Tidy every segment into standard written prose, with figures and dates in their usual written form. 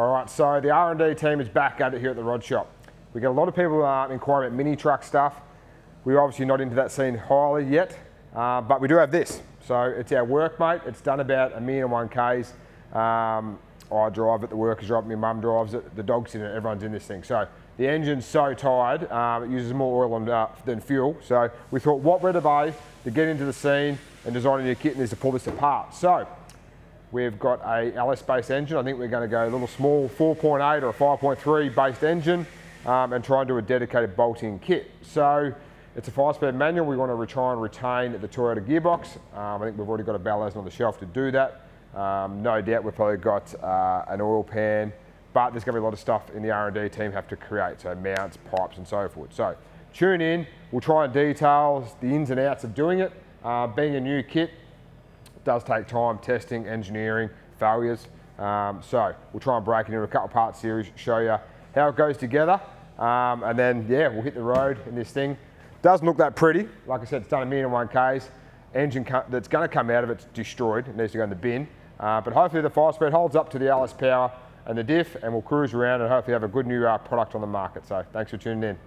All right, so the R&D team is back at it here at the Rod Shop. We get a lot of people inquiring about mini truck stuff. We're obviously not into that scene highly yet, but we do have this. So it's our Workmate. It's done about 1,001 Ks. I drive it, the workers drive it, my mum drives it, the dog's in it, everyone's in this thing. So the engine's so tired, it uses more oil than fuel. So we thought, what better way to get into the scene and design a new kit is to pull this apart. So we've got a LS-based engine. I think we're going to go a little small 4.8 or a 5.3 based engine and try and do a dedicated bolting kit. So it's a 5-speed manual. We want to try and retain the Toyota gearbox. I think we've already got a bellhousing on the shelf to do that. No doubt we've probably got an oil pan, but there's going to be a lot of stuff in the R&D team have to create, so mounts, pipes and so forth. So tune in, we'll try and detail the ins and outs of doing it. Being a new kit, it does take time, testing, engineering, failures. So we'll try and break it into a couple part series, show you how it goes together, and then yeah, we'll hit the road in this thing. Doesn't look that pretty. Like I said, it's done 1,001 Ks. Engine that's going to come out of it's destroyed. It needs to go in the bin. But hopefully the 5-speed holds up to the LS power and the diff, and we'll cruise around and hopefully have a good new product on the market. So thanks for tuning in.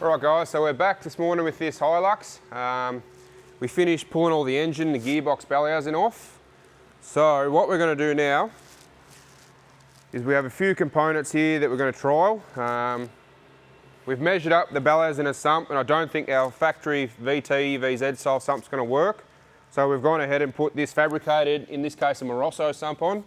Alright guys, so we're back this morning with this Hilux. We finished pulling all the engine, the gearbox bellhousing off. So what we're going to do now is we have a few components here that we're going to trial. We've measured up the bellhousing and sump, and I don't think our factory VT, VZ style sump's going to work. So we've gone ahead and put this fabricated, in this case a Moroso sump on.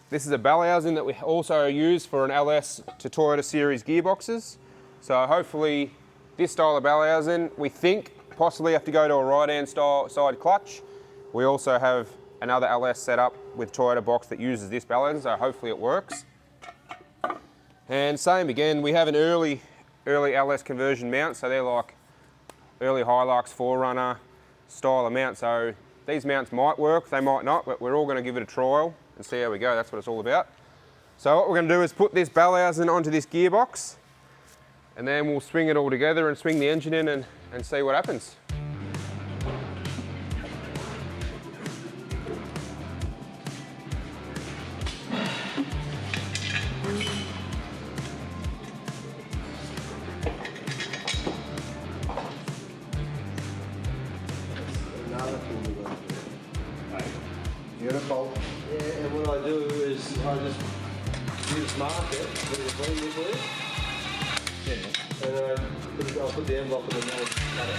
This is a bellhousing that we also use for an LS to Toyota series gearboxes. So hopefully this style of bellhousing, we think possibly have to go to a right-hand side clutch. We also have another LS set up with Toyota box that uses this bellhousing, so hopefully it works. And same again, we have an early LS conversion mount, so they're like early Hilux 4Runner style of mount. So these mounts might work, they might not, but we're all going to give it a trial and see how we go. That's what it's all about. So what we're going to do is put this bellhousing onto this gearbox, and then we'll swing it all together and swing the engine in and see what happens. Beautiful. Yeah, and what I do is I just use market very easily. Yeah. And I'll put the envelope in the middle and cut it.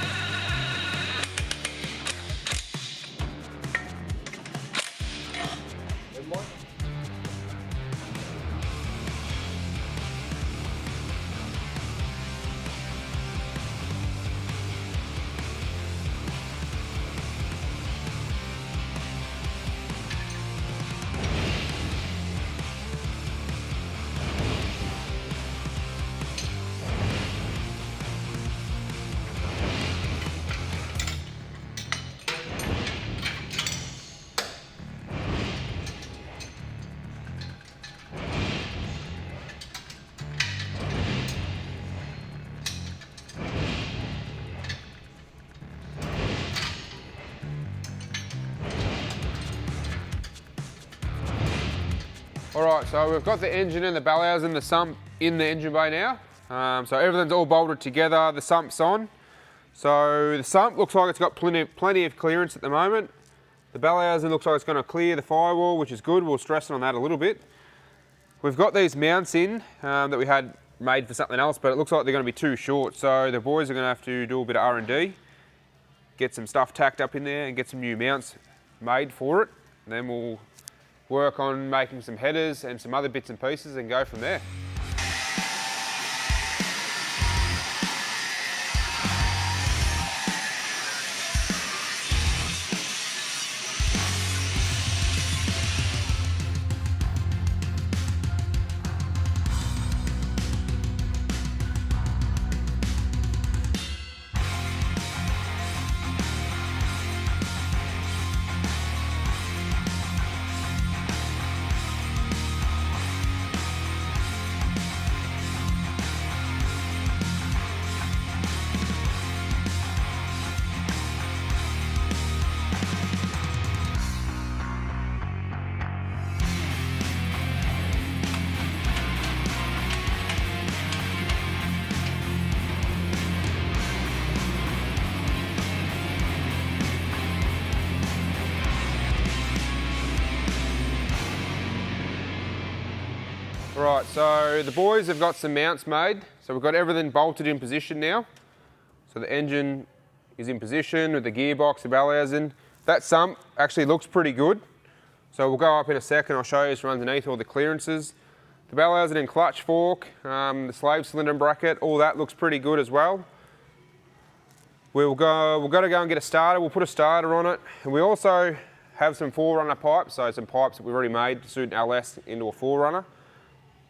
Alright, so we've got the engine and the bellhousing and the sump in the engine bay now. So everything's all bolted together, the sump's on. So the sump looks like it's got plenty of clearance at the moment. The bellhousing looks like it's going to clear the firewall, which is good. We'll stress on that a little bit. We've got these mounts in that we had made for something else, but it looks like they're going to be too short. So the boys are going to have to do a bit of R&D, get some stuff tacked up in there and get some new mounts made for it. And then we'll work on making some headers and some other bits and pieces and go from there. Right, so the boys have got some mounts made. So we've got everything bolted in position now. So the engine is in position with the gearbox, the bellhousing. That sump actually looks pretty good. So we'll go up in a second, I'll show you from underneath all the clearances. The bellhousing and clutch fork, the slave cylinder bracket, all that looks pretty good as well. We've got to go and get a starter. We'll put a starter on it. And we also have some 4-runner pipes, so some pipes that we've already made to suit an LS into a 4-runner.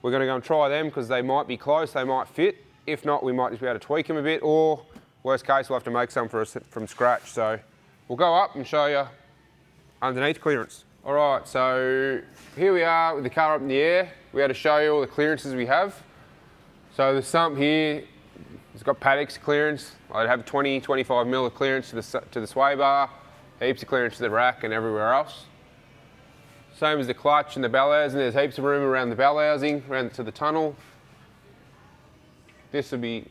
We're going to go and try them because they might be close, they might fit. If not, we might just be able to tweak them a bit, or worst case, we'll have to make some from scratch. So we'll go up and show you underneath clearance. All right, so here we are with the car up in the air. We had to show you all the clearances we have. So the sump here, it's got paddocks clearance. I'd have 20-25 mil of clearance to the sway bar, heaps of clearance to the rack and everywhere else. Same as the clutch and the bellhousing. There's heaps of room around the bellhousing, around to the tunnel. This should be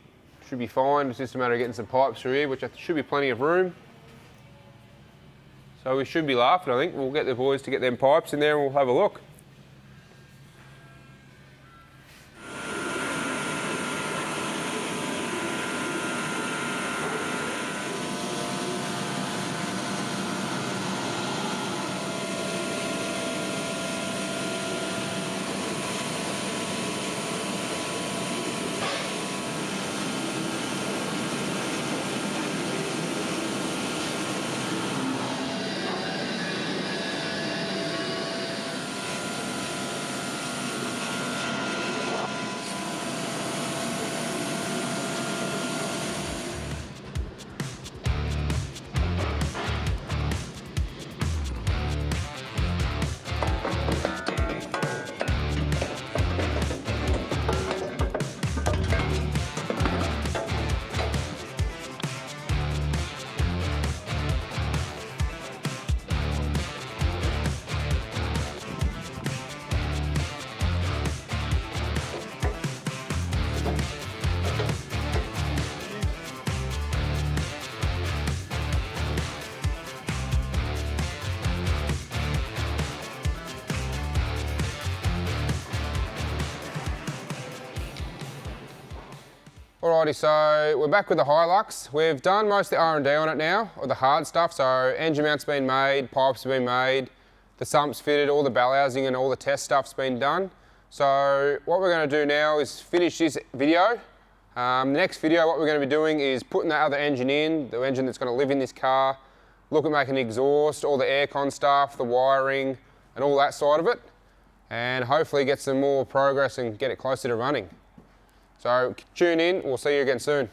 fine. It's just a matter of getting some pipes through here, which should be plenty of room. So we should be laughing, I think. We'll get the boys to get them pipes in there and we'll have a look. Alrighty, so we're back with the Hilux. We've done most of the R&D on it now, or the hard stuff. So engine mount's been made, pipes have been made, the sump's fitted, all the bellhousing and all the test stuff's been done. So what we're going to do now is finish this video. The next video, what we're going to be doing is putting that other engine in, the engine that's going to live in this car, look at making the exhaust, all the aircon stuff, the wiring, and all that side of it, and hopefully get some more progress and get it closer to running. So tune in, we'll see you again soon.